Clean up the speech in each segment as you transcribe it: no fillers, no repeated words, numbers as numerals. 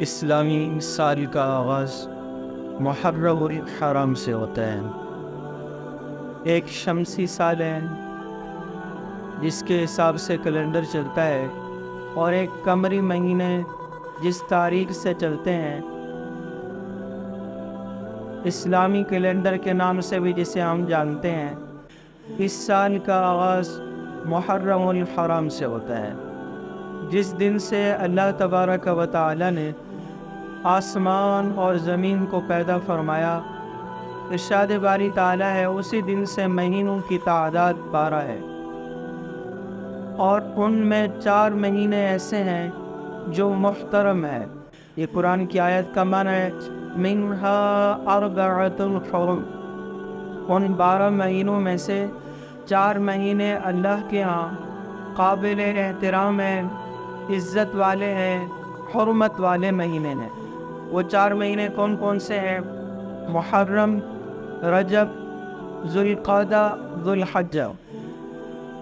اسلامی سال کا آغاز محرم الحرام سے ہوتا ہے۔ ایک شمسی سال ہے جس کے حساب سے کیلنڈر چلتا ہے، اور ایک قمری مہینے جس تاریخ سے چلتے ہیں، اسلامی کیلنڈر کے نام سے بھی جسے ہم جانتے ہیں۔ اس سال کا آغاز محرم الحرام سے ہوتا ہے، جس دن سے اللہ تبارک و تعالی نے آسمان اور زمین کو پیدا فرمایا۔ ارشاد باری تعالی ہے، اسی دن سے مہینوں کی تعداد 12 ہے، اور ان میں 4 مہینے ایسے ہیں جو محترم ہیں۔ یہ قرآن کی آیت کا معنی ہے منہا اربعۃ حرم۔ ان 12 مہینوں میں سے 4 مہینے اللہ کے ہاں قابل احترام ہیں، عزت والے ہیں، حرمت والے مہینے ہیں۔ وہ 4 مہینے کون کون سے ہیں؟ محرم، رجب، ذوالقعدہ، ذوالحجہ۔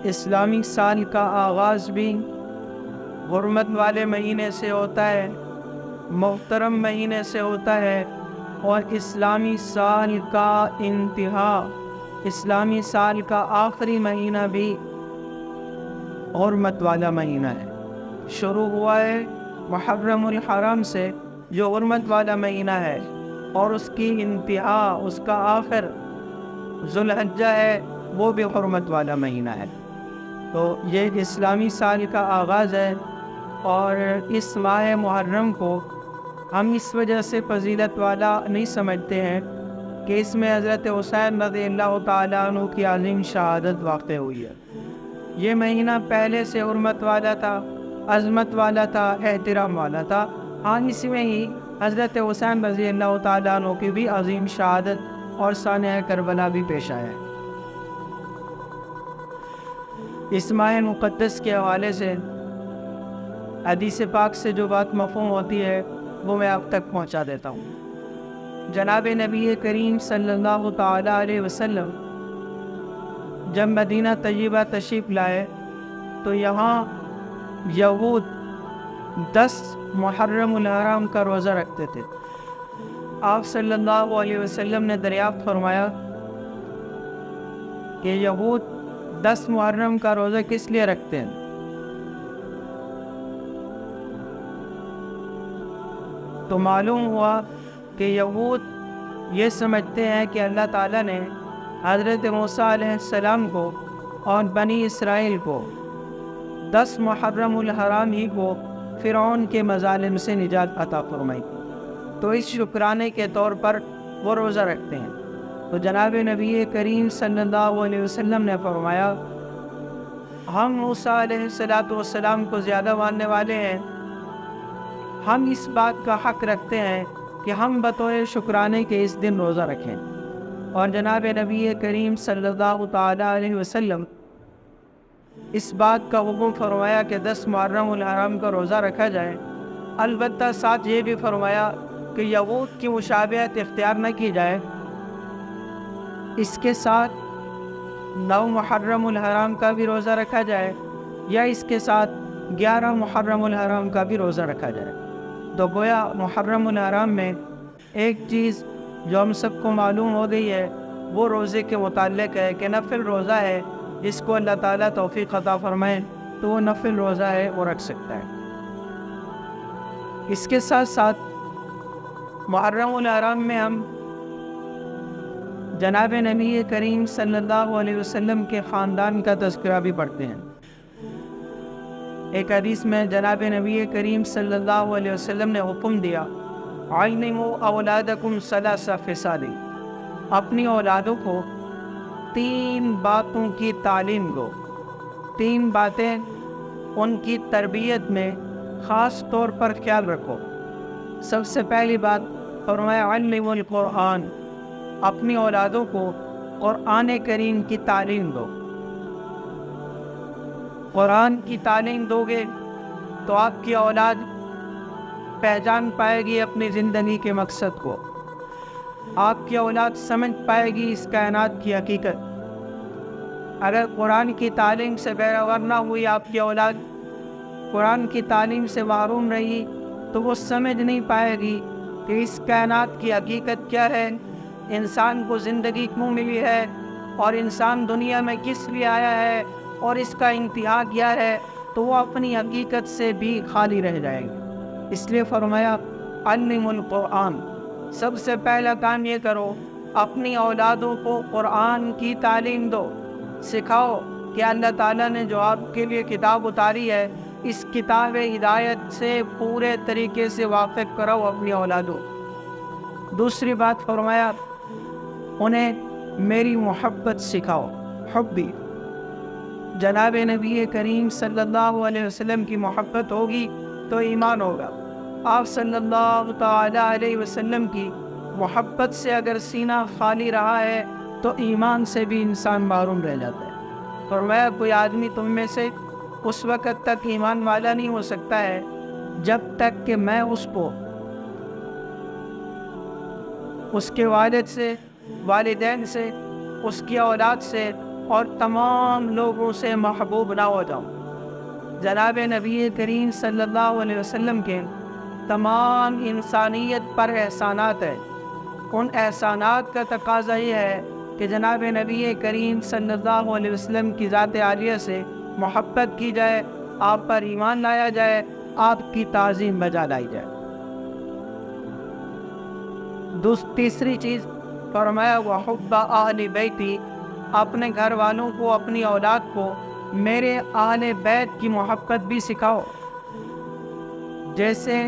اسلامی سال کا آغاز بھی حرمت والے مہینے سے ہوتا ہے، محترم مہینے سے ہوتا ہے، اور اسلامی سال کا انتہا، اسلامی سال کا آخری مہینہ بھی حرمت والا مہینہ ہے۔ شروع ہوا ہے محرم الحرام سے، جو حرمت والا مہینہ ہے، اور اس کی انتہا، اس کا آخر ذوالحجہ ہے، وہ بھی حرمت والا مہینہ ہے۔ تو یہ اسلامی سال کا آغاز ہے، اور اس ماہ محرم کو ہم اس وجہ سے فضیلت والا نہیں سمجھتے ہیں کہ اس میں حضرت حسین رضی اللہ تعالیٰ عنہ کی عظیم شہادت واقع ہوئی ہے۔ یہ مہینہ پہلے سے حرمت والا تھا، عظمت والا تھا، احترام والا تھا۔ ہاں، اس میں ہی حضرت حسین رضی اللہ تعالیٰ عنہ کی بھی عظیم شہادت اور سانحہ کربلا بھی پیش آیا ہے۔ اس ماہ مقدس کے حوالے سے حدیث پاک سے جو بات مفہوم ہوتی ہے وہ میں آپ تک پہنچا دیتا ہوں۔ جناب نبی کریم صلی اللہ تعالیٰ علیہ وسلم جب مدینہ طیبہ تشریف لائے تو یہاں یہود 10 محرم الحرام کا روزہ رکھتے تھے۔ آپ صلی اللہ علیہ وسلم نے دریافت فرمایا کہ یہود 10 محرم کا روزہ کس لیے رکھتے ہیں؟ تو معلوم ہوا کہ یہود یہ سمجھتے ہیں کہ اللہ تعالیٰ نے حضرت موسیٰ علیہ السلام کو اور بنی اسرائیل کو 10 محرم الحرام ہی کو فرعون کے مظالم سے نجات عطا فرمائی، تو اس شکرانے کے طور پر وہ روزہ رکھتے ہیں۔ تو جناب نبی کریم صلی اللہ علیہ وسلم نے فرمایا، ہم موسیٰ علیہ السلام کو زیادہ ماننے والے ہیں، ہم اس بات کا حق رکھتے ہیں کہ ہم بطور شکرانے کے اس دن روزہ رکھیں۔ اور جناب نبی کریم صلی اللہ تعالیٰ علیہ وسلم اس بات کا حکم فرمایا کہ 10 محرم الحرام کا روزہ رکھا جائے، البتہ ساتھ یہ بھی فرمایا کہ یہود کی مشابہت اختیار نہ کی جائے، اس کے ساتھ 9 محرم الحرام کا بھی روزہ رکھا جائے، یا اس کے ساتھ 11 محرم الحرام کا بھی روزہ رکھا جائے۔ تو گویا محرم الحرام میں ایک چیز جو ہم سب کو معلوم ہو گئی ہے وہ روزے کے متعلق ہے کہ نفل روزہ ہے، جس کو اللہ تعالیٰ توفیق عطا فرمائے تو وہ نفل روزہ ہے، وہ رکھ سکتا ہے۔ اس کے ساتھ ساتھ محرم الحرام میں ہم جناب نبی کریم صلی اللہ علیہ وسلم کے خاندان کا تذکرہ بھی پڑھتے ہیں۔ ایک حدیث میں جناب نبی کریم صلی اللہ علیہ وسلم نے حکم دیا، علموا اولادکم 3 خصال، اپنی اولادوں کو 3 باتوں کی تعلیم دو۔ 3 باتیں ان کی تربیت میں خاص طور پر خیال رکھو۔ سب سے پہلی بات فرمایا علموا القرآن، اپنی اولادوں کو قرآن کریم کی تعلیم دو۔ قرآن کی تعلیم دو گے تو آپ کی اولاد پہچان پائے گی اپنی زندگی کے مقصد کو، آپ کی اولاد سمجھ پائے گی اس کائنات کی حقیقت۔ اگر قرآن کی تعلیم سے بہرہ نہ ہوئی آپ کی اولاد، قرآن کی تعلیم سے محروم رہی، تو وہ سمجھ نہیں پائے گی کہ اس کائنات کی حقیقت کیا ہے، انسان کو زندگی کیوں ملی ہے، اور انسان دنیا میں کس لیے آیا ہے، اور اس کا انتہا کیا ہے، تو وہ اپنی حقیقت سے بھی خالی رہ جائیں گے۔ اس لیے فرمایا علم القرآن، سب سے پہلا کام یہ کرو، اپنی اولادوں کو قرآن کی تعلیم دو، سکھاؤ کہ اللہ تعالیٰ نے جو آپ کے لیے کتاب اتاری ہے، اس کتاب ہدایت سے پورے طریقے سے واقف کراؤ اپنی اولادوں۔ دوسری بات فرمایا انہیں میری محبت سکھاؤ، حبی، جناب نبی کریم صلی اللہ علیہ وسلم کی محبت ہوگی تو ایمان ہوگا۔ آپ صلی اللہ تعالیٰ علیہ وسلم کی محبت سے اگر سینہ خالی رہا ہے تو ایمان سے بھی انسان محروم رہ جاتا ہے۔ فرمایا کوئی آدمی تم میں سے اس وقت تک ایمان والا نہیں ہو سکتا ہے جب تک کہ میں اس کو اس کے والد سے، والدین سے، اس کی اولاد سے اور تمام لوگوں سے محبوب نہ ہو جاؤں۔ جناب نبی کریم صلی اللہ علیہ وسلم کے تمام انسانیت پر احسانات ہیں، ان احسانات کا تقاضا یہ ہے کہ جناب نبی کریم صلی اللہ علیہ وسلم کی ذات عالیہ سے محبت کی جائے، آپ پر ایمان لایا جائے، آپ کی تعظیم بجا لائی جائے۔ تیسری چیز فرمایا وحب اہل بیتی، اپنے گھر والوں کو، اپنی اولاد کو میرے اہل بیت کی محبت بھی سکھاؤ۔ جیسے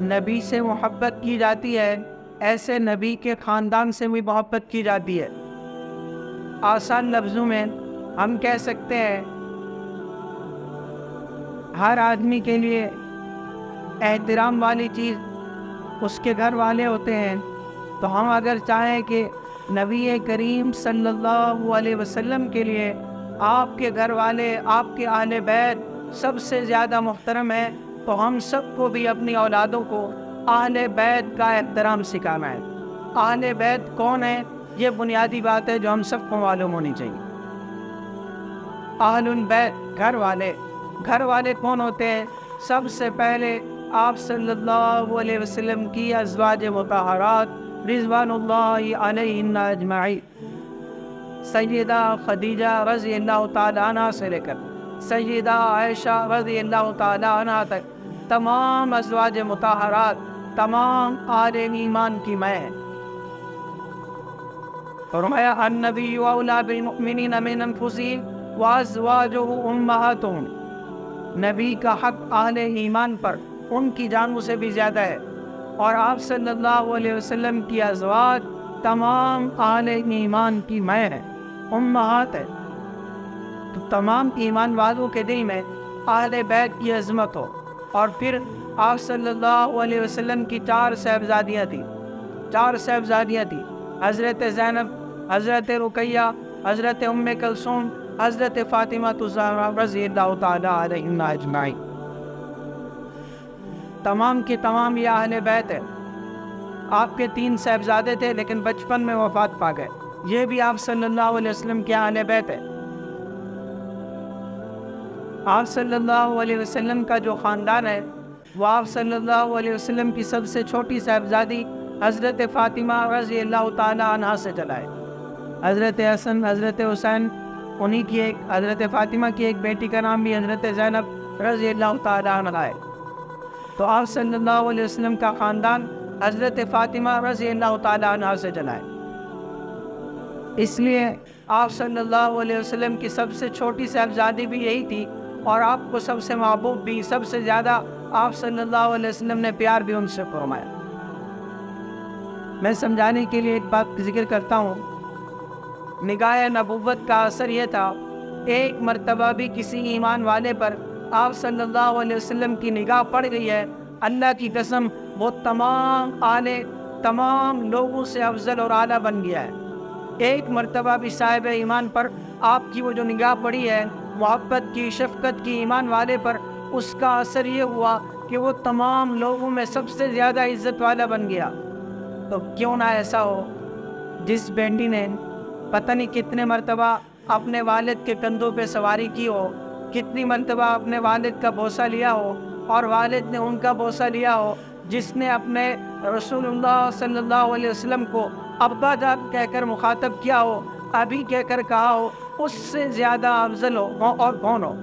نبی سے محبت کی جاتی ہے ایسے نبی کے خاندان سے بھی محبت کی جاتی ہے۔ آسان لفظوں میں ہم کہہ سکتے ہیں ہر آدمی کے لیے احترام والی چیز اس کے گھر والے ہوتے ہیں، تو ہم اگر چاہیں کہ نبی کریم صلی اللہ علیہ وسلم کے لیے آپ کے گھر والے، آپ کے اہل بیت سب سے زیادہ محترم ہیں، تو ہم سب کو بھی اپنی اولادوں کو اہل بیت کا احترام سکھانا ہے۔ اہل بیت کون ہے، یہ بنیادی بات ہے جو ہم سب کو معلوم ہونی چاہیے۔ اہل البیت، گھر والے، گھر والے کون ہوتے ہیں؟ سب سے پہلے آپ صلی اللہ علیہ وسلم کی ازواج مطہرات رضوان اللہ علیہن اجمعین، سیدہ خدیجہ رضی اللہ تعالیٰ عنہ سے لے کر سیدہ عائشہ رضی اللہ تعالیٰ عنہ تک تمام ازواج مطہرات، تمام اہل ایمان کی میں ہیں۔ فرمایا النبی اولیٰ بالمؤمنین من انفسہم وازواجہ امہاتہم، نبی کا حق اہل ایمان پر ان کی جانوں سے بھی زیادہ ہے، اور آپ صلی اللہ علیہ وسلم کی ازواج تمام اہل ایمان کی میں ہیں، امہات ہیں۔ تو تمام ایمان والوں کے دل میں اہل بیت کی عظمت ہو۔ اور پھر آپ صلی اللہ علیہ وسلم کی 4 صاحبزادیاں تھیں، 4 صاحبزادیاں تھیں، حضرت زینب، حضرت رقیہ، حضرت ام کلثوم، حضرت فاطمہ الزہرا رضی اللہ تعالیٰ عنہن اجمعین، تمام کی تمام یہ اہل بیت ہے۔ آپ کے 3 صاحبزادے تھے لیکن بچپن میں وفات پا گئے، یہ بھی آپ صلی اللہ علیہ وسلم کے اہل بیت ہے۔ آپ صلی اللہ علیہ وسلم کا جو خاندان ہے وہ آپ صلی اللہ علیہ وسلم کی سب سے چھوٹی صاحبزادی حضرت فاطمہ رضی اللہ تعالیٰ عنہ سے چلا ہے۔ حضرت حسن، حضرت حسین، انہی کی ایک حضرت فاطمہ کی ایک بیٹی کا نام بھی حضرت زینب رضی اللہ تعالیٰ عنہ ہے۔ تو آپ صلی اللہ علیہ وسلم کا خاندان حضرت فاطمہ رضی اللہ تعالیٰ عنہ سے چلا ہے۔ اس لیے آپ صلی اللہ علیہ وسلم کی سب سے چھوٹی صاحبزادی بھی یہی تھی، اور آپ کو سب سے محبوب بھی، سب سے زیادہ آپ صلی اللہ علیہ وسلم نے پیار بھی ان سے فرمایا۔ میں سمجھانے کے لیے ایک بات ذکر کرتا ہوں، نگاہ نبوت کا اثر یہ تھا، ایک مرتبہ بھی کسی ایمان والے پر آپ صلی اللہ علیہ وسلم کی نگاہ پڑ گئی ہے، اللہ کی قسم وہ تمام لوگوں سے افضل اور اعلیٰ بن گیا ہے۔ ایک مرتبہ بھی صاحب ایمان پر آپ کی وہ جو نگاہ پڑی ہے، محبت کی، شفقت کی، ایمان والے پر، اس کا اثر یہ ہوا کہ وہ تمام لوگوں میں سب سے زیادہ عزت والا بن گیا۔ تو کیوں نہ ایسا ہو، جس بیٹی نے پتہ نہیں کتنے مرتبہ اپنے والد کے کندھوں پہ سواری کی ہو، کتنی مرتبہ اپنے والد کا بوسہ لیا ہو، اور والد نے ان کا بوسہ لیا ہو، جس نے اپنے رسول اللہ صلی اللہ علیہ وسلم کو ابا جان کہہ کر مخاطب کیا ہو، ابھی کہہ کر کہا ہو، اس سے زیادہ افضل ہو اور کون ہو؟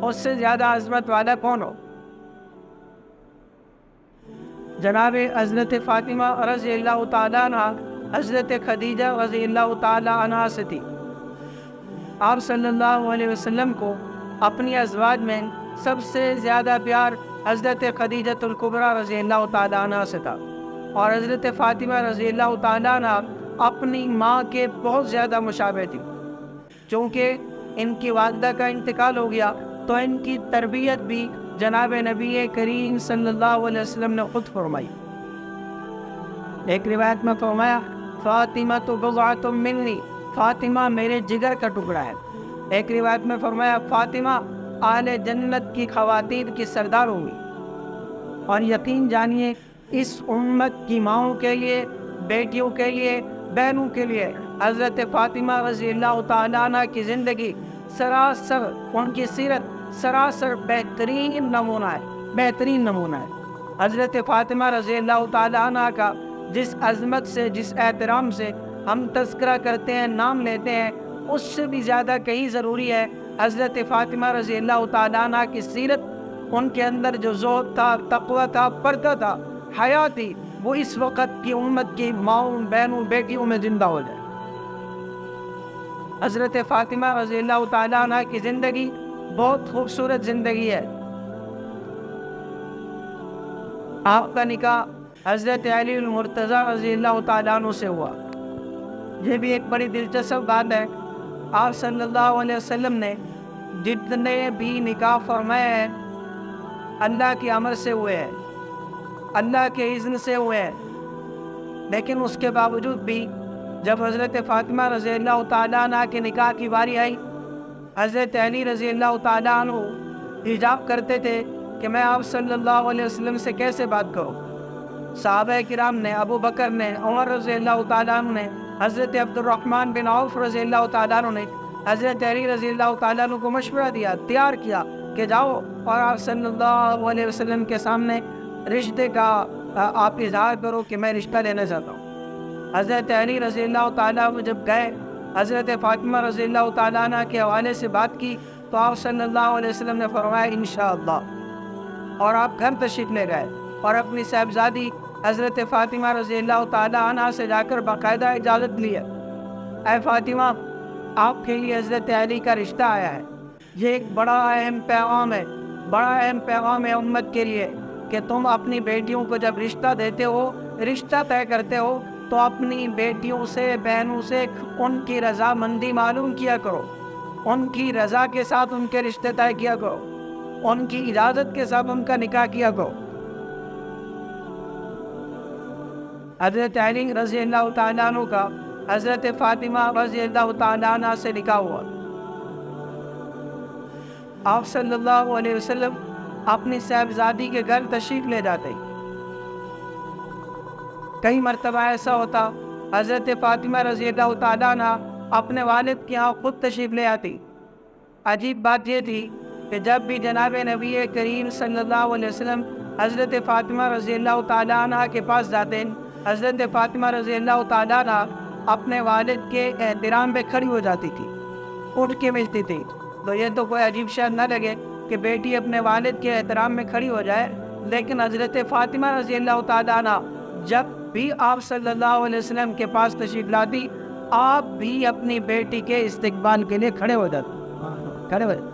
اس سے زیادہ عظمت والا کون ہو؟ جناب حضرت فاطمہ رضی اللہ تعالیٰ عنہ حضرت خدیجہ رضی اللہ تعالیٰ عنہ سے تھی۔ آپ صلی اللہ علیہ وسلم کو اپنی ازواج میں سب سے زیادہ پیار حضرت خدیجہ الکبریٰ رضی اللہ تعالیٰ عنہ سے تھا، اور حضرت فاطمہ رضی اللہ تعالیٰ عنہ اپنی ماں کے بہت زیادہ مشابہ تھی۔ چونکہ ان کی والدہ کا انتقال ہو گیا تو ان کی تربیت بھی جناب نبی کریم صلی اللہ علیہ وسلم نے خود فرمائی۔ ایک روایت میں فرمایا فاطمہ تو بضعۃ منی، فاطمہ میرے جگر کا ٹکڑا ہے۔ ایک روایت میں فرمایا فاطمہ اہل جنت کی خواتین کی سردار ہوں گی۔ اور یقین جانیے اس امت کی ماؤں کے لیے، بیٹیوں کے لیے، بہنوں کے لیے حضرت فاطمہ رضی اللہ تعالیٰ عنہ کی زندگی سراسر، ان کی سیرت سراسر بہترین نمونہ ہے، بہترین نمونہ ہے۔ حضرت فاطمہ رضی اللہ تعالیٰ عنہ کا جس عظمت سے، جس احترام سے ہم تذکرہ کرتے ہیں، نام لیتے ہیں، اس سے بھی زیادہ کہیں ضروری ہے حضرت فاطمہ رضی اللہ تعالیٰ عنہ کی سیرت، ان کے اندر جو زہد تھا، تقوی تھا، پردہ تھا، حیا تھی، وہ اس وقت کی امت کی ماؤں، بہنوں، بیٹیوں میں زندہ ہو جائے۔ حضرت فاطمہ رضی اللہ تعالیٰ عنہ کی زندگی بہت خوبصورت زندگی ہے۔ آپ کا نکاح حضرت علی المرتضیٰ رضی اللہ تعالیٰ عنہ سے ہوا۔ یہ بھی ایک بڑی دلچسپ بات ہے، آپ صلی اللہ علیہ وسلم نے جتنے بھی نکاح فرمائے ہیں اللہ کی امر سے ہوئے ہیں، اللہ کے اذن سے ہوئے ہیں، لیکن اس کے باوجود بھی جب حضرت فاطمہ رضی اللہ تعالیٰ عنہ کے نکاح کی باری آئی، حضرت علی رضی اللہ تعالیٰ عنہ حجاب کرتے تھے کہ میں آپ صلی اللہ علیہ وسلم سے کیسے بات کروں۔ صحابہ کرام نے، ابو بکر نے، عمر رضی اللہ تعالیٰ عنہ نے، حضرت عبد الرحمن بن عوف رضی اللہ تعالیٰ عنہ نے حضرت علی رضی اللہ تعالیٰ عنہ کو مشورہ دیا، تیار کیا کہ جاؤ اور آپ صلی اللہ علیہ وسلم کے سامنے رشتے کا آپ اظہار کرو کہ میں رشتہ لینا چاہتا ہوں۔ حضرت علی رضی اللہ تعالیٰ عنہ جب گئے، حضرت فاطمہ رضی اللہ تعالیٰ عنہ کے حوالے سے بات کی تو آپ صلی اللہ علیہ وسلم نے فرمایا انشاءاللہ، اور آپ گھر تشریف لے گئے اور اپنی صاحبزادی حضرت فاطمہ رضی اللہ تعالیٰ عنہ سے جا کر باقاعدہ اجازت لی ہے، اے فاطمہ آپ کے لیے حضرت علی کا رشتہ آیا ہے۔ یہ ایک بڑا اہم پیغام ہے، بڑا اہم پیغام ہے امت کے لیے کہ تم اپنی بیٹیوں کو جب رشتہ دیتے ہو، رشتہ طے کرتے ہو، تو اپنی بیٹیوں سے، بہنوں سے ان کی رضا مندی معلوم کیا کرو، ان کی رضا کے ساتھ ان کے رشتے طے کیا کرو، ان کی اجازت کے ساتھ ان کا نکاح کیا کرو۔ حضرت علی رضی اللہ تعالیٰ عنہ کا حضرت فاطمہ رضی اللہ تعالیٰ عنہ سے نکاح ہوا۔ آپ صلی اللہ علیہ وسلم اپنی صاحبزادی کے گھر تشریف لے جاتے، کئی مرتبہ ایسا ہوتا حضرت فاطمہ رضی اللہ تعالیٰ عنہ اپنے والد کے ہاں خود تشریف لے آتی۔ عجیب بات یہ تھی کہ جب بھی جناب نبی کریم صلی اللہ علیہ وسلم حضرت فاطمہ رضی اللہ تعالیٰ عنہ کے پاس جاتے، حضرت فاطمہ رضی اللہ تعالیٰ عنہ اپنے والد کے احترام پہ کھڑی ہو جاتی تھی، اٹھ کے ملتی تھی۔ تو یہ تو کوئی عجیب شاید نہ لگے کہ بیٹی اپنے والد کے احترام میں کھڑی ہو جائے، لیکن حضرت فاطمہ رضی اللہ تعالیٰ عنہ جب بھی آپ صلی اللہ علیہ وسلم کے پاس تشریف لاتی، آپ بھی اپنی بیٹی کے استقبال کے لیے کھڑے ہو جاتے، کھڑے ہو جاتے۔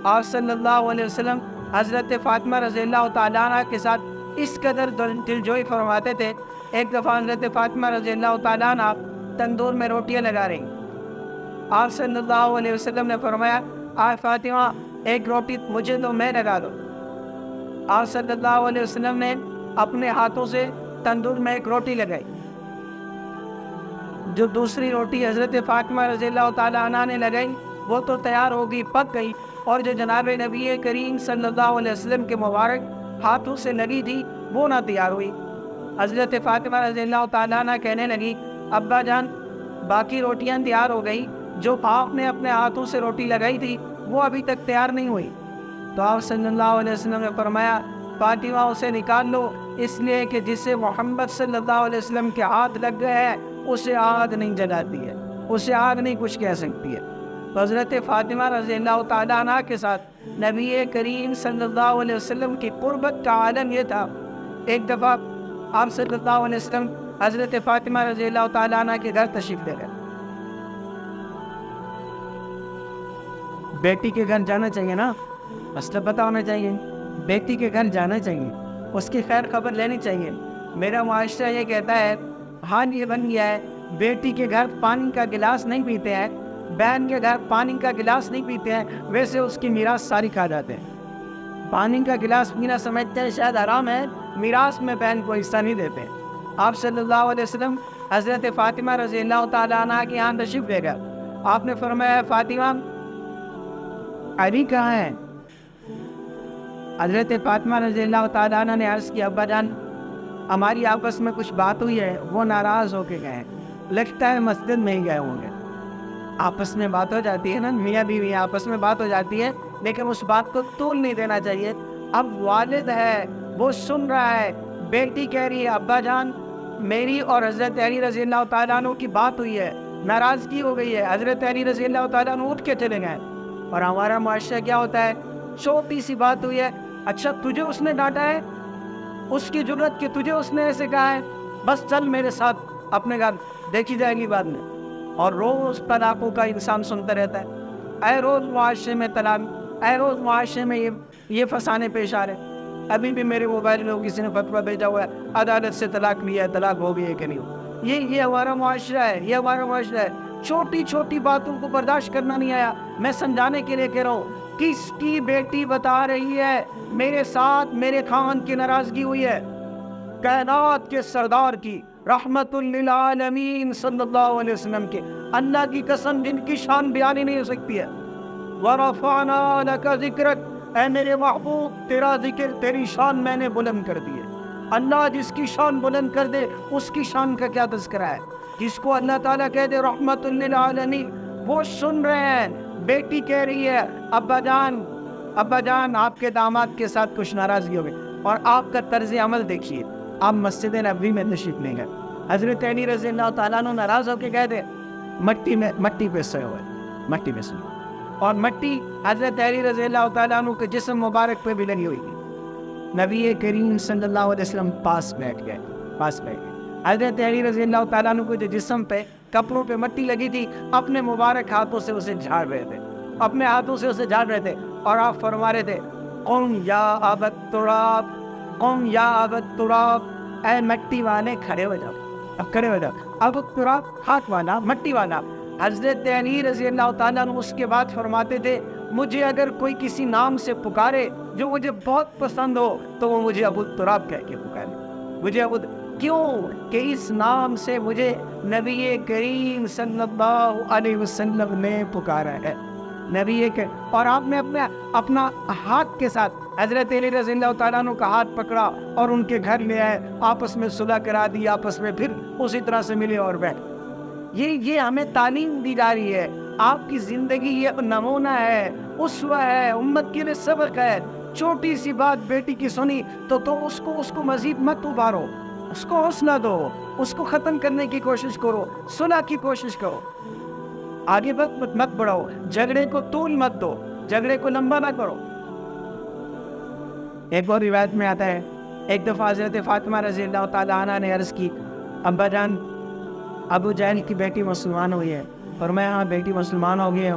آپ صلی اللہ علیہ وسلم حضرت فاطمہ رضی اللہ تعالیٰ عنہ کے ساتھ اس قدر دلجوئی فرماتے تھے۔ ایک دفعہ حضرت فاطمہ رضی اللہ تعالیٰ عنہ تندور میں روٹیاں لگا رہی، آپ صلی اللہ علیہ وسلم نے فرمایا آج فاطمہ ایک روٹی مجھے دو، میں لگا دو۔ آپ صلی اللہ علیہ وسلم نے اپنے ہاتھوں سے تندور میں ایک روٹی لگائی، جو دوسری روٹی حضرت فاطمہ رضی اللہ تعالیٰ عنہ نے لگائی وہ تو تیار ہوگی، پک گئی، اور جو جناب نبی کریم صلی اللہ علیہ وسلم کے مبارک ہاتھوں سے لگی تھی وہ نہ تیار ہوئی۔ حضرت فاطمہ رضی اللہ تعالیٰ عنہ کہنے لگی ابا جان باقی روٹیاں تیار ہو گئی، جو آپ نے اپنے ہاتھوں سے روٹی لگائی تھی وہ ابھی تک تیار نہیں ہوئی۔ تو آپ صلی اللہ علیہ وسلم نے فرمایا فاطمہ اسے نکال لو، اس لیے کہ جسے محمد صلی اللہ علیہ وسلم کے ہاتھ لگ گئے ہیں اسے آگ نہیں جلاتی ہے، اسے آگ نہیں کچھ کہہ سکتی ہے۔ تو حضرت فاطمہ رضی اللہ تعالیٰ عنہ کے ساتھ نبی کریم صلی اللہ علیہ وسلم کی قربت کا عالم یہ تھا۔ ایک دفعہ آپ صلی اللہ علیہ وسلم حضرت فاطمہ رضی اللہ تعالیٰ عنہ کے گھر تشریف لے گئے۔ بیٹی کے گھر جانا چاہیے نا، مسئلہ پتہ ہونا چاہیے، بیٹی کے گھر جانا چاہیے، اس کی خیر خبر لینی چاہیے۔ میرا معاشرہ یہ کہتا ہے، حال یہ بن گیا ہے، بیٹی کے گھر پانی کا گلاس نہیں پیتے ہیں، بہن کے گھر پانی کا گلاس نہیں پیتے ہیں، ویسے اس کی میراث ساری کھا جاتے ہیں۔ پانی کا گلاس پینا سمجھتے ہیں شاید حرام ہے، میراث میں بہن کو حصہ نہیں دیتے ہیں۔ آپ صلی اللہ علیہ وسلم حضرت فاطمہ رضی اللہ تعالیٰ عنہ کے یہاں تشریف لے گئے۔ آپ نے فرمایا فاطمہ علی کہاں ہے؟ حضرت فاطمہ رضی اللہ تعالیٰ عنہ نے عرض کیا ابا جان ہماری آپس میں کچھ بات ہوئی ہے، وہ ناراض ہو کے گئے ہیں، لگتا ہے مسجد میں ہی گئے ہوں گے۔ آپس میں بات ہو جاتی ہے نا، میاں بیوی آپس میں بات ہو جاتی ہے، لیکن اس بات کو طول نہیں دینا چاہیے۔ اب والد ہے وہ سن رہا ہے، بیٹی کہہ رہی ہے ابا جان میری اور حضرت علی رضی اللہ تعالیٰ عنہ کی بات ہوئی ہے، ناراضگی ہو گئی ہے۔ حضرت علی رضی اللہ تعالیٰ عنہ اٹھ کے چلے گئے۔ اور ہمارا معاشرہ کیا ہوتا ہے، چھوٹی سی بات ہوئی ہے، اچھا تجھے اس نے ڈانٹا ہے، اس کی جرت کہ تجھے اس نے ایسے کہا ہے، بس چل میرے ساتھ اپنے گھر، دیکھی جائے گی بعد میں۔ اور روز طلاقوں کا انسان سنتا رہتا ہے، اے روز معاشرے میں طلاق، اے روز معاشرے میں یہ فسانے پیش آ رہے۔ ابھی بھی میرے موبائل میں کسی نے فتویٰ بھیجا ہوا ہے، عدالت سے طلاق لیا ہے، طلاق ہو گئی ہے کہ نہیں ہو۔ یہ ہمارا معاشرہ ہے، یہ ہمارا معاشرہ ہے۔ چھوٹی چھوٹی باتوں کو برداشت کرنا نہیں آیا۔ میں سمجھانے کے لیے کہہ رہا ہوں، کس کی بیٹی بتا رہی ہے میرے ساتھ میرے خان کی ناراضگی ہوئی ہے؟ کائنات کے سردار کی، رحمت للعالمین صلی اللہ علیہ وسلم کے، اللہ کی قسم جن کی شان بیان ہی نہیں ہو سکتی ہے۔ وَرَفَعْنَا لَكَ ذِكْرَكَ، اے میرے محبوب تیرا ذکر، تیری شان میں نے بلند کر دی ہے۔ اللہ جس کی شان بلند کر دے اس کی شان کا کیا تذکرہ ہے؟ جس کو اللہ تعالیٰ کہہ دے رحمت للعالمین، وہ سن رہے ہیں۔ بیٹی کہہ رہی ہے ابا جان آپ کے داماد کے ساتھ کچھ ناراضگی ہو گئی، اور آپ کا طرز عمل دیکھیے، آپ مسجد نبوی میں تشریف لے گئے، حضرت علی رضی اللہ تعالیٰ عنہ ناراض ہو کے کہہ دے مٹی پہ سوئے ہوئے، مٹی پہ سوئے، اور مٹی حضرت علی رضی اللہ تعالیٰ عنہ کے جسم مبارک پہ بھی لگی ہوئی تھی۔ نبی کریم صلی اللہ علیہ وسلم پاس بیٹھ گئے۔ حضرت علی رضی اللہ تعالیٰ عنہ کو جو جسم پہ کپڑوں پہ مٹی لگی تھی، اپنے مبارک ہاتھوں سے اسے جھاڑ رہے تھے، اپنے ہاتھوں سے اسے جھاڑ رہے تھے، اور آپ فرما رہے تھے قم یا ابت تراب، قم یا ابت تراب، اے مٹی والے کھڑے ہو جاؤ، اب کھڑے ہو جاؤ۔ اب تراب ہاتھ والا، مٹی والا۔ حضرت علی رضی اللہ تعالیٰ عنہ اس کے بعد فرماتے تھے مجھے اگر کوئی کسی نام سے پکارے جو مجھے بہت پسند ہو تو وہ مجھے ابو تراب کہہ کے پکارے، مجھے کیوں کہ اس نام سے مجھے نبی کریم صلی اللہ علیہ وسلم نے پکارا ہے، نبی کے۔ اور آپ نے اپنا ہاتھ کے ساتھ حضرت علی رضی اللہ تعالیٰ عنہ کا ہاتھ پکڑا اور ان کے گھر لے آئے، آپس میں صلح کرا دی، آپس میں پھر اسی طرح سے ملے اور بیٹھ۔ یہ ہمیں تعلیم دی جا رہی ہے، آپ کی زندگی یہ نمونہ ہے، اسوہ ہے، امت کے لیے سبق ہے۔ چھوٹی سی بات بیٹی کی سنی تو اس کو مزید مت ابھارو، اس کو حوصلہ دو، اس کو ختم کرنے کی کوشش کرو، صلح کی کوشش کرو، آگے مت بڑھاؤ، جھگڑے کو طول مت دو، جھگڑے کو لمبا نہ کرو۔ ایک اور روایت میں آتا ہے، ایک دفعہ حضرت فاطمہ رضی اللہ تعالیٰ عنہ نے عرض کی ابا جان ابو جہل کی بیٹی مسلمان ہوئی ہے، فرمایا ہاں بیٹی مسلمان ہو گئی ہے۔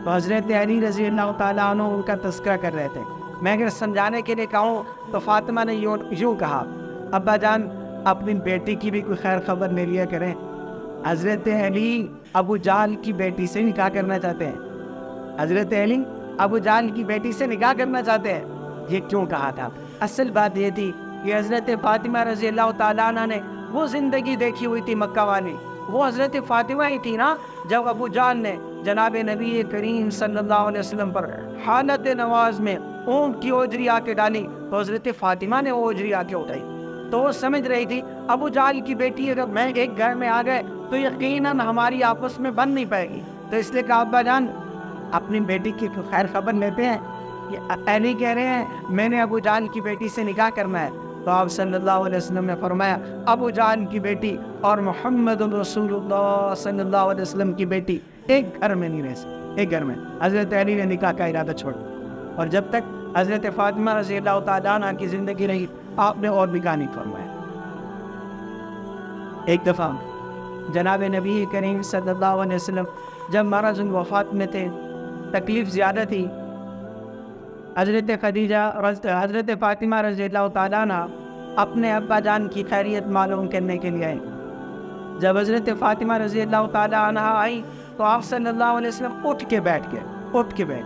تو حضرت علی رضی اللہ تعالیٰ عنہ ان کا تذکرہ کر رہے تھے۔ میں اگر سمجھانے کے لیے کہوں تو فاطمہ نے یوں کہا ابا جان اپنی بیٹی کی بھی کوئی خیر خبر لے لیا کریں، حضرت علی ابو جہل کی بیٹی سے نکاح کرنا چاہتے ہیں، حضرت علی ابو جہل کی بیٹی سے نکاح کرنا چاہتے ہیں۔ یہ کیوں کہا تھا؟ اصل بات یہ تھی کہ حضرت فاطمہ رضی اللہ تعالیٰ عنہ نے وہ زندگی دیکھی ہوئی تھی مکہ والی، وہ حضرت فاطمہ ہی تھی نا جب ابو جہل نے جناب نبی کریم صلی اللہ علیہ وسلم پر حالت نواز میں اونٹ کی اوجری آ کے ڈالی تو حضرت فاطمہ نے وہ اوجری آ کے اٹھائی۔ تو وہ سمجھ رہی تھی ابو جہل کی بیٹی اگر میں ایک گھر میں آ گئے تو یقیناً ہماری آپس میں بن نہیں پائے گی، تو اس لیے کہا ابا جان اپنی بیٹی کی خیر خبر لیتے ہیں۔ علی کہہ رہے ہیں میں نے ابو جہل کی بیٹی سے نکاح کرنا ہے، تو آپ صلی اللہ علیہ وسلم نے فرمایا ابو جہل کی بیٹی اور محمد رسول اللہ صلی اللہ علیہ وسلم کی بیٹی ایک گھر میں نہیں رہ سکتی، ایک گھر میں۔ حضرت علی نے نکاح کا ارادہ چھوڑا، اور جب تک حضرت فاطمہ رضی اللہ تعالیٰ عنہ کی زندگی رہی آپ نے اور نکاح نہیں فرمایا۔ ایک دفعہ جناب نبی کریم صلی اللہ علیہ وسلم جب مرض الوفات میں تھے، تکلیف زیادہ تھی، حضرت حضرت فاطمہ رضی اللہ تعالیٰ عنہ اپنے ابا جان کی خیریت معلوم کرنے کے لیے آئیں۔ جب حضرت فاطمہ رضی اللہ تعالیٰ عنہ آئیں تو آپ صلی اللہ علیہ وسلم اٹھ کے بیٹھ گئے۔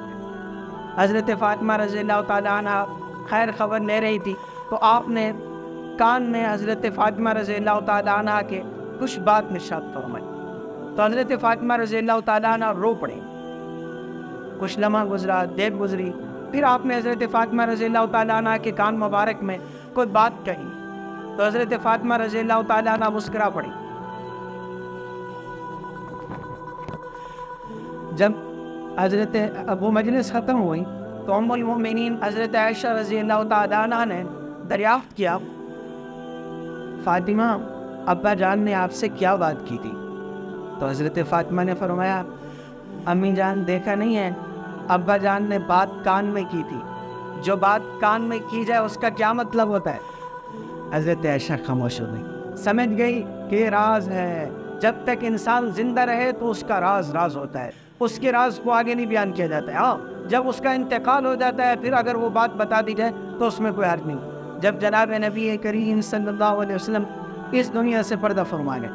حضرت فاطمہ رضی اللہ تعالیٰ عنہ خیر خبر لے رہی تھی تو آپ نے کان میں حضرت فاطمہ رضی اللہ تعالیٰ عنہ کے کچھ بات نشاد فرمائی، تو حضرت فاطمہ رضی اللہ تعالیٰ عنہ رو پڑے۔ کچھ لمحہ گزرا، دیر گزری، پھر آپ نے حضرت فاطمہ رضی اللہ تعالیٰ عنہ کے کان مبارک میں کوئی بات کہی تو حضرت فاطمہ رضی اللہ تعالیٰ عنہ مسکرا پڑی۔ جب حضرت ابو مجلس ختم ہوئی تو ام المؤمنین حضرت عائشہ رضی اللہ تعالیٰ عنہ نے دریافت کیا فاطمہ ابا جان نے آپ سے کیا بات کی تھی؟ تو حضرت فاطمہ نے فرمایا امی جان دیکھا نہیں ہے، ابا جان نے بات کان میں کی تھی، جو بات کان میں کی جائے اس کا کیا مطلب ہوتا ہے؟ حضرت عائشہ خاموش ہو گئی، سمجھ گئی کہ یہ راز ہے، جب تک انسان زندہ رہے تو اس کا راز ہوتا ہے، اس کے راز کو آگے نہیں بیان کیا جاتا ہے۔ ہاں جب اس کا انتقال ہو جاتا ہے پھر اگر وہ بات بتا دی جائے تو اس میں کوئی حرج نہیں۔ جب جناب نبی کریم صلی اللہ علیہ وسلم اس دنیا سے پردہ فرما گئے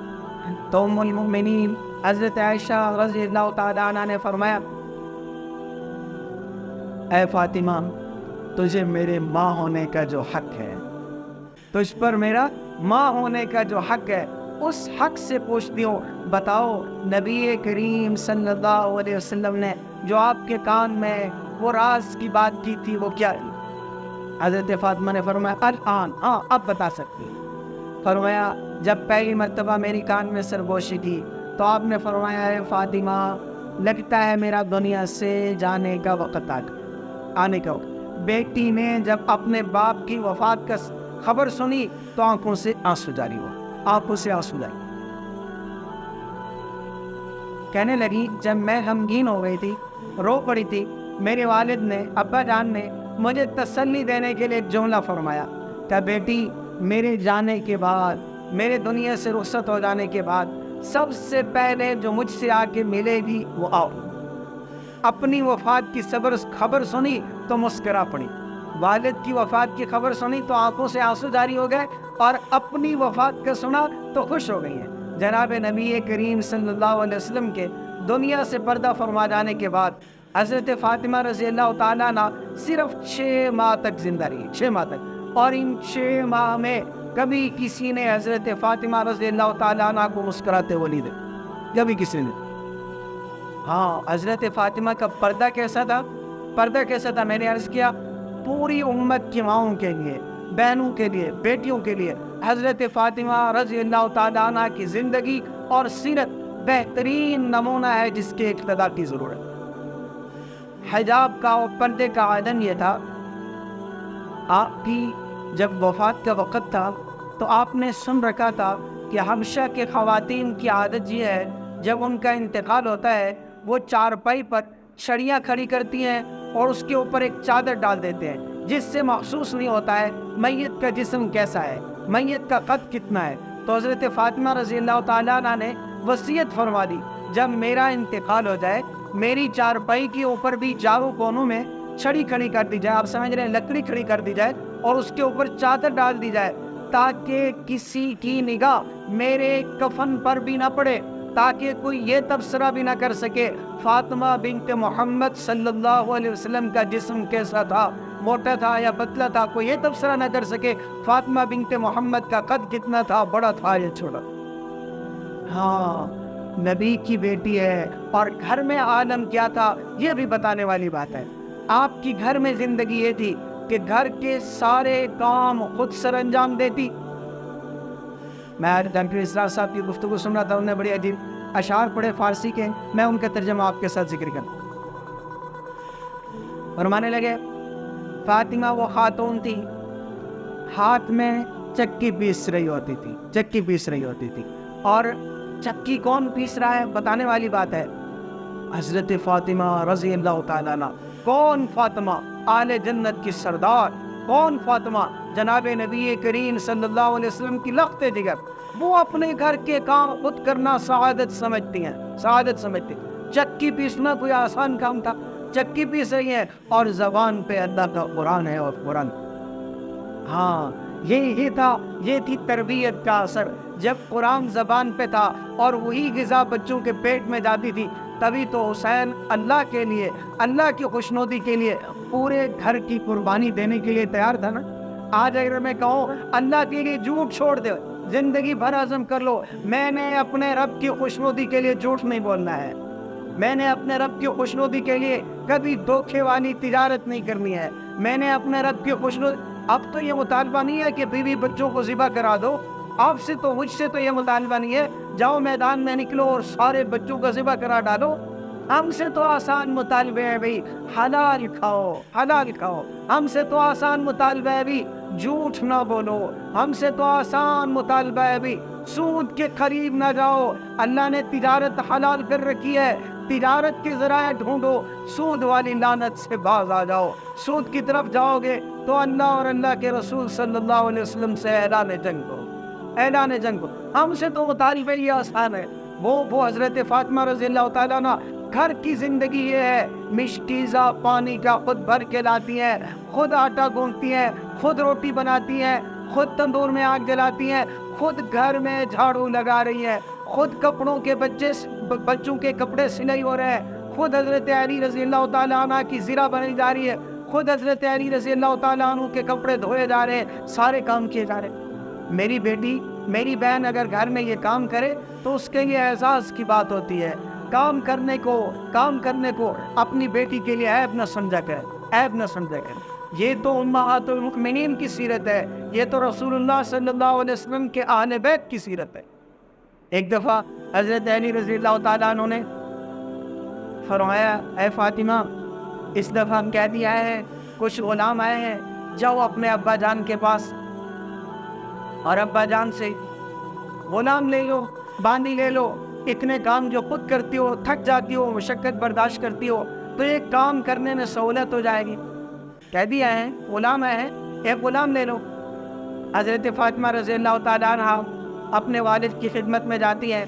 تو ام المؤمنین حضرت عائشہ رضی اللہ تعالیٰ عنہ نے فرمایا اے فاطمہ تجھے میرے ماں ہونے کا جو حق ہے، تجھ پر میرا ماں ہونے کا جو حق ہے، اس حق سے پوچھتی ہوں، بتاؤ نبی کریم صلی اللہ علیہ وسلم نے جو آپ کے کان میں وہ راز کی بات کی تھی وہ کیا تھی؟ حضرت فاطمہ نے فرمایا الآن، ہاں اب بتا سکتی۔ فرمایا جب پہلی مرتبہ میری کان میں سرگوشی تھی تو آپ نے فرمایا ہے فاطمہ لگتا ہے میرا دنیا سے جانے کا وقت آنے کا وقت۔ بیٹی نے جب اپنے باپ کی وفات کا خبر سنی تو آنکھوں سے آنسو جاری کہنے لگی جب میں غمگین ہو گئی تھی، رو پڑی تھی، میرے والد نے ابا جان نے مجھے تسلی دینے کے لیے ایک جملہ فرمایا کہ بیٹی میرے جانے کے بعد، میرے دنیا سے رخصت ہو جانے کے بعد سب سے پہلے جو مجھ سے آ کے ملے گی وہ آؤ۔ اپنی وفات کی خبر سنی تو مسکرا پڑی، والد کی وفات کی خبر سنی تو آنکھوں سے آنسو جاری ہو گئے، اور اپنی وفات کا سنا تو خوش ہو گئی ہیں۔ جناب نبی کریم صلی اللہ علیہ وسلم کے دنیا سے پردہ فرما جانے کے بعد حضرت فاطمہ رضی اللہ تعالیٰ عنہ صرف 6 ماہ تک زندہ رہی، 6 ماہ تک، اور ان 6 ماہ میں کبھی کسی نے حضرت فاطمہ رضی اللہ تعالیٰ عنہ کو مسکراتے ہوئے نہیں دیکھا، کبھی کسی نے۔ ہاں حضرت فاطمہ کا پردہ کیسا تھا میں نے عرض کیا، پوری امت کی ماؤں کے لیے، بہنوں کے لیے، بیٹیوں کے لیے حضرت فاطمہ رضی اللہ تعالیٰ عنہ کی زندگی اور سیرت بہترین نمونہ ہے جس کے اقتداء کی ضرورت۔ حجاب کا اور پردے کا عدم یہ تھا، آپ کی جب وفات کا وقت تھا تو آپ نے سن رکھا تھا کہ حبشہ کے خواتین کی عادت یہ ہے جب ان کا انتقال ہوتا ہے وہ چارپائی پر چھڑیاں کھڑی کرتی ہیں اور اس کے اوپر ایک چادر ڈال دیتے ہیں جس سے محسوس نہیں ہوتا ہے میت کا جسم کیسا ہے، میت کا قد کتنا ہے۔ تو حضرت فاطمہ رضی اللہ تعالیٰ عنہ نے وصیت فرما دی جب میرا انتقال ہو جائے میری چارپائی کے اوپر بھی چاروں کونوں میں چھڑی کھڑی کر دی جائے، آپ سمجھ رہے ہیں، لکڑی کھڑی کر دی جائے اور اس کے اوپر چادر ڈال دی جائے تاکہ کسی کی نگاہ میرے کفن پر بھی نہ پڑے، تاکہ کوئی یہ تبصرہ بھی نہ کر سکے فاطمہ بنت محمد صلی اللہ علیہ وسلم کا جسم کیسا تھا، موٹا تھا یا پتلا تھا، کوئی یہ تبصرہ نہ کر سکے فاطمہ بنت محمد کا قد کتنا تھا، بڑا تھا یا چھوٹا۔ ہاں نبی کی بیٹی ہے اور گھر میں عالم کیا تھا یہ بھی بتانے والی بات ہے۔ آپ کی گھر میں زندگی یہ تھی کہ گھر کے سارے کام خود سر انجام دیتی۔ میں ڈاکٹر اسرار صاحب کی گفتگو سن رہا تھا، انہوں نے بڑی عجیب اشعار پڑھے فارسی کے، میں ان کا ترجمہ آپ کے ساتھ ذکر کروں۔ فرمانے لگے فاطمہ وہ خاتون تھی، ہاتھ میں چکی پیس رہی ہوتی تھی اور چکی کون پیس رہا ہے بتانے والی بات ہے حضرت فاطمہ رضی اللہ تعالیٰ عنہ۔ کون فاطمہ؟ آل جنت کی سردار۔ کون فاطمہ؟ جناب نبی کریم صلی اللہ علیہ وسلم کی لخت جگر۔ وہ اپنے گھر کے کام خود کرنا سعادت سمجھتی ہیں، سعادت سمجھتی۔ چکی پیسنا کوئی آسان کام تھا؟ چکی پیس رہی ہیں اور زبان پہ اللہ کا قرآن ہے، اور قرآن، ہاں یہ تھی تربیت کا اثر۔ جب قرآن زبان پہ تھا اور وہی غذا بچوں کے پیٹ میں جاتی تھی، تبھی تو حسین اللہ کے لیے، اللہ کی خوشنودی کے لیے پورے گھر کی قربانی دینے کے لیے تیار تھا نا۔ آج اگر میں کہوں اللہ کے لیے جھوٹ چھوڑ دے، زندگی بھر عزم کر لو، میں نے اپنے رب کی خوشنودی کے لیے جھوٹ نہیں بولنا ہے، میں نے اپنے رب کی خوشنودی کے لیے کبھی دھوکے والی تجارت نہیں کرنی ہے، میں نے اپنے رب کی خوشنودی، اب تو یہ مطالبہ نہیں ہے کہ بیوی بچوں کو ذبح کرا دو، آپ سے تو مجھ سے تو یہ مطالبہ نہیں ہے جاؤ میدان میں نکلو اور سارے بچوں کو ذبح کرا ڈالو۔ ہم سے تو آسان مطالبہ ہے بھئی حلال کھاؤ، حلال کھاؤ۔ ہم سے تو آسان مطالبہ ہے بھی جھوٹ نہ بولو۔ ہم سے تو آسان مطالبہ ہے بھی سود کے قریب نہ جاؤ۔ اللہ نے تجارت حلال کر رکھی ہے، تجارت کے ذرائع ڈھونڈو، سود والی لعنت سے باز آ جاؤ۔ سود کی طرف جاؤ گے تو اللہ اور اللہ کے رسول صلی اللہ علیہ وسلم سے اعلان جنگ ہو، اعلان جنگ ہو۔ ہم سے تو مطالبہ یہ آسان ہے۔ وہ حضرت فاطمہ رضی اللہ تعالیٰ عنہ، گھر کی زندگی یہ ہے، مشکیزہ پانی کا خود بھر کے لاتی ہیں، خود آٹا گوندتی ہیں، خود روٹی بناتی ہیں، خود تندور میں آگ جلاتی ہیں، خود گھر میں جھاڑو لگا رہی ہیں، خود بچوں کے کپڑے سلائی ہو رہے ہیں، خود حضرت علی رضی اللہ تعالیٰ عنہ کی زرہ بنائی جا رہی ہے، خود حضرت علی رضی اللہ تعالیٰ عنہ کے کپڑے دھوئے جا رہے ہیں، سارے کام کیے جا رہے ہیں۔ میری بیٹی، میری بہن اگر گھر میں یہ کام کرے تو اس کے لیے اعزاز کی بات ہوتی ہے۔ کام کرنے کو اپنی بیٹی کے لیے عیب نہ سمجھا کرے، عیب نہ سمجھا کرے۔ یہ تو امہات المؤمنین کی سیرت ہے، یہ تو رسول اللہ صلی اللہ علیہ وسلم کے اہل بیت کی سیرت ہے۔ ایک دفعہ حضرت علی رضی اللہ تعالیٰ عنہ نے فرمایا، اے فاطمہ، اس دفعہ کہہ دیا ہے، کچھ غلام آئے ہیں، جاؤ اپنے ابا جان کے پاس اور ابا جان سے غلام لے لو، باندی لے لو۔ اتنے کام جو خود کرتی ہو، تھک جاتی ہو، مشقت برداشت کرتی ہو، تو ایک کام کرنے میں سہولت ہو جائے گی۔ کہہ دیا ہے، غلام آئے ہیں، ایک غلام لے لو۔ حضرت فاطمہ رضی اللہ تعالیٰ عنہ اپنے والد کی خدمت میں جاتی ہیں،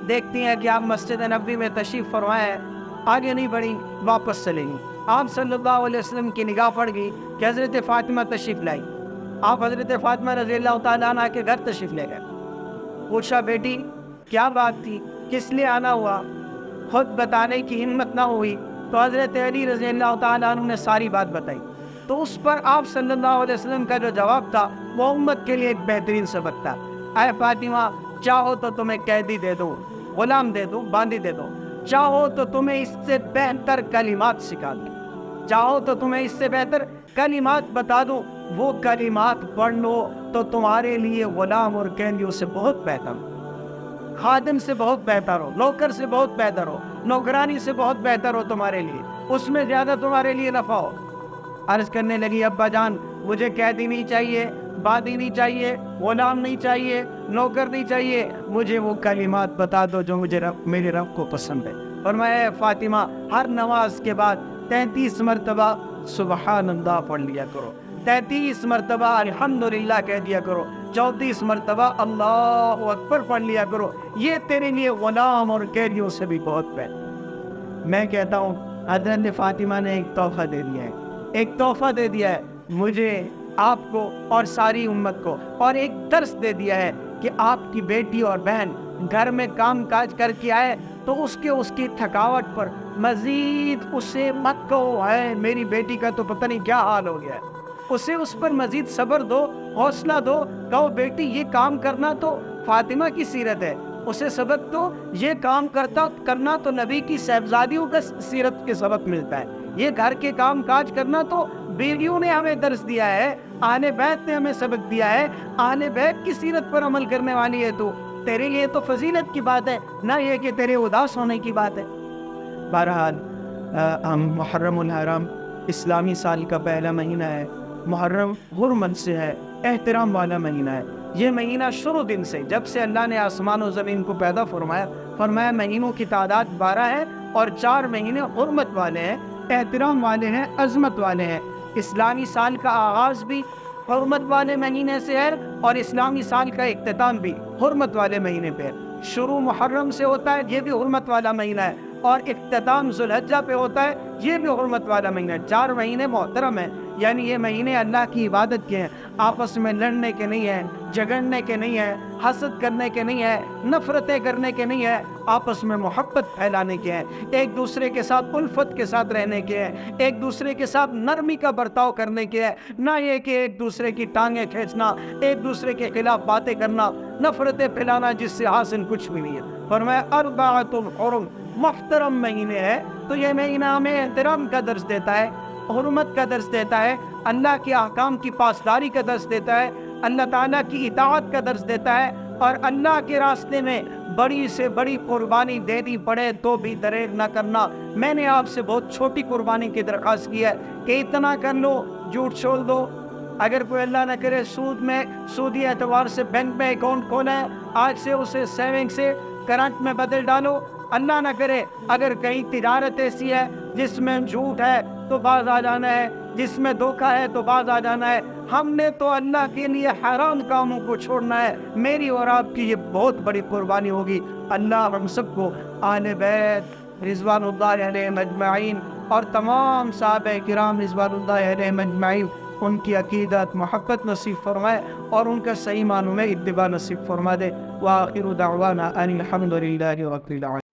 دیکھتی ہیں کہ آپ مسجد نبوی میں تشریف فرمائے ہیں، آگے نہیں بڑھی، واپس چلیں گی۔ آپ صلی اللہ علیہ وسلم کی نگاہ پڑ گئی کہ حضرت فاطمہ تشریف لائی۔ آپ حضرت فاطمہ رضی اللہ تعالیٰ عنہ کے گھر تشریف لے گئے۔ پوچھا، بیٹی کیا بات تھی، کس لیے آنا ہوا؟ خود بتانے کی ہمت نہ ہوئی تو حضرت علی رضی اللہ تعالیٰ عنہ نے ساری بات بتائی۔ تو اس پر آپ صلی اللہ علیہ وسلم کا جو جواب تھا وہ امت کے لیے ایک بہترین سبق تھا۔ اے فاطمہ، چاہو تو تمہیں قیدی دے دو، غلام دے دو، باندی دے دو، چاہو تو تمہیں اس سے بہتر کلمات سکھا دو، چاہو تو تمہیں اس سے بہتر کلمات بتا دو، وہ کلمات پڑھ لو تو تمہارے لیے غلام اور قیدیوں سے بہت بہتر ہو، خادم سے بہت بہتر ہو، نوکر سے بہت بہتر ہو، نوکرانی سے بہت بہتر ہو تمہارے لیے، اس میں زیادہ تمہارے لیے نفع ہو۔ عرض کرنے لگی، ابا جان، مجھے قیدی نہیں چاہیے، باندی نہیں چاہیے، غلام نہیں چاہیے، نوکر نہیں چاہیے، مجھے وہ کلمات بتا دو جو مجھے میرے رب کو پسند ہے۔ فرمایا، فاطمہ، ہر نماز کے بعد 33 مرتبہ سبحان اللہ پڑھ لیا کرو، 33 مرتبہ الحمدللہ کہہ دیا کرو، 34 مرتبہ اللہ اکبر پڑھ لیا کرو، یہ تیرے لیے غلام اور قیدیوں سے بھی بہت بہتر۔ میں کہتا ہوں حضرت فاطمہ نے ایک تحفہ دے دیا ہے، ایک تحفہ دے دیا ہے مجھے، آپ کو اور ساری امت کو، اور ایک درس دے دیا ہے کہ آپ کی بیٹی اور بہن گھر میں کام کاج کر کے آئے تو اس کی تھکاوٹ پر مزید اسے مت کہو، ہے میری بیٹی کا تو پتہ نہیں کیا حال ہو گیا ہے، اسے اس پر مزید صبر دو، حوصلہ دو، کہو بیٹی یہ کام کرنا تو فاطمہ کی سیرت ہے، اسے سبق دو، یہ کام کرنا تو نبی کی صاحبزادیوں کا سیرت کے سبق ملتا ہے، یہ گھر کے کام کاج کرنا تو بیویوں نے ہمیں درس دیا ہے، اہل بیت نے ہمیں سبق دیا ہے، اہل بیت کی سیرت پر عمل کرنے والی ہے تو تیرے لیے تو فضیلت کی بات ہے، نہ یہ کہ تیرے اداس ہونے کی بات ہے۔ بہرحال ہم محرم الحرام اسلامی سال کا پہلا مہینہ ہے، محرم حرمت سے ہے، احترام والا مہینہ ہے۔ یہ مہینہ شروع دن سے، جب سے اللہ نے آسمان و زمین کو پیدا فرمایا مہینوں کی تعداد 12 ہے اور 4 مہینے حرمت والے ہیں، احترام والے ہیں، عظمت والے ہیں۔ اسلامی سال کا آغاز بھی حرمت والے مہینے سے ہے اور اسلامی سال کا اختتام بھی حرمت والے مہینے پہ ہے۔ شروع محرم سے ہوتا ہے، یہ بھی حرمت والا مہینہ ہے، اور اختتام ذوالحجہ پہ ہوتا ہے، یہ بھی حرمت والا مہینہ ہے۔ 4 مہینے محترم ہیں، یعنی یہ مہینے اللہ کی عبادت کے ہیں، آپس میں لڑنے کے نہیں ہیں، جھگڑنے کے نہیں ہیں، حسد کرنے کے نہیں ہیں، نفرتیں کرنے کے نہیں ہیں، آپس میں محبت پھیلانے کے ہیں، ایک دوسرے کے ساتھ الفت کے ساتھ رہنے کے ہیں، ایک دوسرے کے ساتھ نرمی کا برتاؤ کرنے کے ہیں، نہ یہ کہ ایک دوسرے کی ٹانگیں کھینچنا، ایک دوسرے کے خلاف باتیں کرنا، نفرتیں پھیلانا، جس سے حاصل کچھ بھی نہیں ہے۔ فرمایا اربعۃ حرم، محترم مہینے ہے، تو یہ مہینہ ہمیں احترام کا درس دیتا ہے، حرمت کا درس دیتا ہے، اللہ کے احکام کی پاسداری کا درس دیتا ہے، اللہ تعالیٰ کی اطاعت کا درس دیتا ہے، اور اللہ کے راستے میں بڑی سے بڑی قربانی دینی پڑے تو بھی دریغ نہ کرنا۔ میں نے آپ سے بہت چھوٹی قربانی کی درخواست کی ہے کہ اتنا کر لو، جھوٹ چھوڑ دو۔ اگر کوئی اللہ نہ کرے سودی اعتبار سے بینک میں اکاؤنٹ کھولا ہے، آج سے اسے سیونگ سے کرنٹ میں بدل ڈالو۔ اللہ نہ کرے اگر کہیں تجارت ایسی ہے جس میں جھوٹ ہے تو باز آ جانا ہے، جس میں دھوکہ ہے تو باز آ جانا ہے۔ ہم نے تو اللہ کے لیے حرام کاموں کو چھوڑنا ہے۔ میری اور آپ کی یہ بہت بڑی قربانی ہوگی۔ اللہ ہم سب کو اہل بیت رضوان اللہ علیہم اجمعین اور تمام صحابہ کرام رضوان اللہ علیہم اجمعین ان کی عقیدت محبت نصیب فرمائے اور ان کا صحیح معنوں میں اتباع نصیب فرما دے۔ وآخر دعوانا ان الحمد للہ رب العالمین۔